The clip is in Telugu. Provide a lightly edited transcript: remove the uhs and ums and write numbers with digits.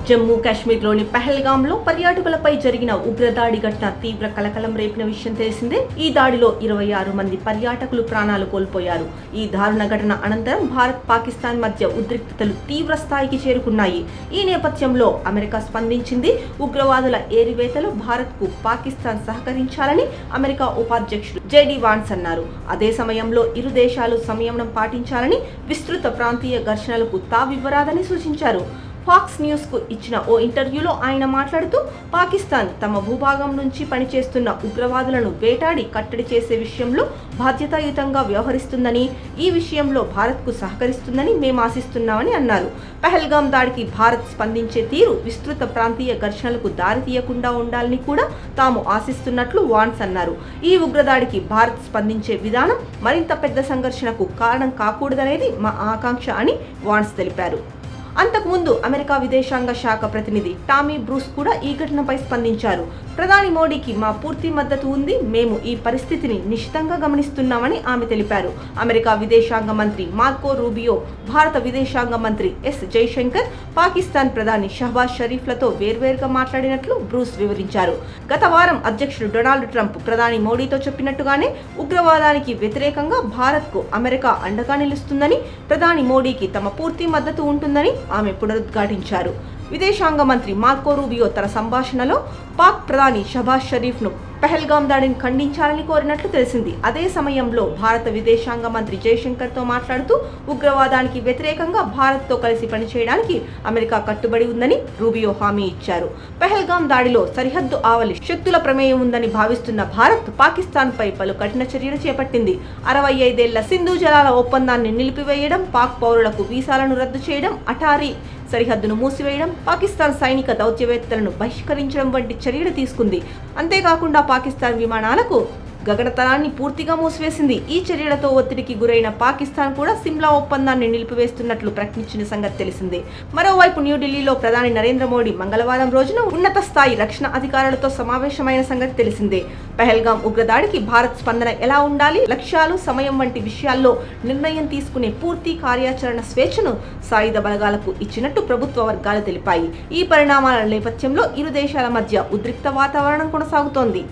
జమ్మూ కాశ్మీర్లోని పహల్గాంలో పర్యాటకులపై జరిగిన ఉగ్రదాడి ఘటన తీవ్ర కలకలం రేపిన విషయం తెలిసిందే. ఈ దాడిలో 26 మంది పర్యాటకులు ప్రాణాలు కోల్పోయారు. ఈ దారుణ ఘటన అనంతరం భారత్ పాకిస్తాన్ మధ్య ఉద్రిక్తతలు తీవ్ర స్థాయికి చేరుకున్నాయి. ఈ నేపథ్యంలో అమెరికా స్పందించింది. ఉగ్రవాదుల ఏరివేతలో భారత్కు పాకిస్తాన్ సహకరించాలని అమెరికా ఉపాధ్యక్షుడు జేడీ వాన్స్ అన్నారు. అదే సమయంలో ఇరు దేశాలు సంయమనం పాటించాలని, విస్తృత ప్రాంతీయ ఘర్షణలకు తావివ్వరాదని సూచించారు. ఫాక్స్ న్యూస్ కు ఇచ్చిన ఓ ఇంటర్వ్యూలో ఆయన మాట్లాడుతూ, పాకిస్తాన్ తమ భూభాగం నుంచి పనిచేస్తున్న ఉగ్రవాదులను వేటాడి కట్టడి చేసే విషయంలో బాధ్యతాయుతంగా వ్యవహరిస్తుందని, ఈ విషయంలో భారత్కు సహకరిస్తుందని మేము ఆశిస్తున్నామని అన్నారు. పహల్గాం దాడికి భారత్ స్పందించే తీరు విస్తృత ప్రాంతీయ ఘర్షణలకు దారితీయకుండా ఉండాలని కూడా తాము ఆశిస్తున్నట్లు వాన్స్ అన్నారు. ఈ ఉగ్రదాడికి భారత్ స్పందించే విధానం మరింత పెద్ద సంఘర్షణకు కారణం కాకూడదనేది మా ఆకాంక్ష అని వాన్స్ తెలిపారు. అంతకుముందు అమెరికా విదేశాంగ శాఖ ప్రతినిధి టామీ బ్రూస్ కూడా ఈ ఘటనపై స్పందించారు. ప్రధాని మోడీకి మా పూర్తి మద్దతు ఉంది. మేము ఈ పరిస్థితిని నిశితంగా గమనిస్తున్నామని ఆమె తెలిపారు. అమెరికా విదేశాంగ మంత్రి మార్కో రూబియో, భారత విదేశాంగ మంత్రి ఎస్ జైశంకర్, పాకిస్తాన్ ప్రధాని షహబాజ్ షరీఫ్లతో వేర్వేరుగా మాట్లాడినట్లు బ్రూస్ వివరించారు. గత వారం అధ్యక్షుడు డొనాల్డ్ ట్రంప్ ప్రధాని మోడీతో చెప్పినట్టుగానే ఉగ్రవాదానికి వ్యతిరేకంగా భారత్కు అమెరికా అండగా నిలుస్తుందని, ప్రధాని మోడీకి తమ పూర్తి మద్దతు ఉంటుందని ఆమె పునరుద్ఘాటించారు. విదేశాంగ మంత్రి మార్కో రూబియో తన సంభాషణలో పాక్ ప్రధాని షహబాజ్ షరీఫ్ను పహల్గాం దాడిని ఖండించాలని కోరినట్లు తెలిసింది. అదే సమయంలో భారత విదేశాంగ మంత్రి జైశంకర్తో మాట్లాడుతూ, ఉగ్రవాదానికి వ్యతిరేకంగా భారత్తో కలిసి పనిచేయడానికి అమెరికా కట్టుబడి ఉందని రూబియో హామీ ఇచ్చారు. పహల్గాం దాడిలో సరిహద్దు ఆవలి శక్తుల ప్రమేయం ఉందని భావిస్తున్న భారత్ పాకిస్తాన్పై పలు కఠిన చర్యలు చేపట్టింది. 65 ఏళ్ల సింధు జలాల ఒప్పందాన్ని నిలిపివేయడం, పాక్ పౌరులకు వీసాలను రద్దు చేయడం, అటారీ సరిహద్దును మూసివేయడం, పాకిస్తాన్ సైనిక దౌత్యవేత్తలను బహిష్కరించడం వంటి చర్యలు తీసుకుంది. అంతేకాకుండా పాకిస్తాన్ విమానాలకు గగనతలాన్ని పూర్తిగా మూసివేసింది. ఈ చర్యలతో ఒత్తిడికి గురైన పాకిస్తాన్ కూడా సిమ్లా ఒప్పందాన్ని నిలిపివేస్తున్నట్లు ప్రకటించిన సంగతి తెలిసిందే. మరోవైపు న్యూఢిల్లీలో ప్రధాని నరేంద్ర మోడీ మంగళవారం రోజున ఉన్నత స్థాయి రక్షణ అధికారులతో సమావేశమైన సంగతి తెలిసిందే. పహల్గాం ఉగ్రదాడికి భారత్ స్పందన ఎలా ఉండాలి, లక్ష్యాలు, సమయం వంటి విషయాల్లో నిర్ణయం తీసుకునే పూర్తి కార్యాచరణ స్వేచ్ఛను సాయుధ బలగాలకు ఇచ్చినట్టు ప్రభుత్వ వర్గాలు తెలిపాయి. ఈ పరిణామాల నేపథ్యంలో ఇరు దేశాల మధ్య ఉద్రిక్త వాతావరణం కొనసాగుతోంది.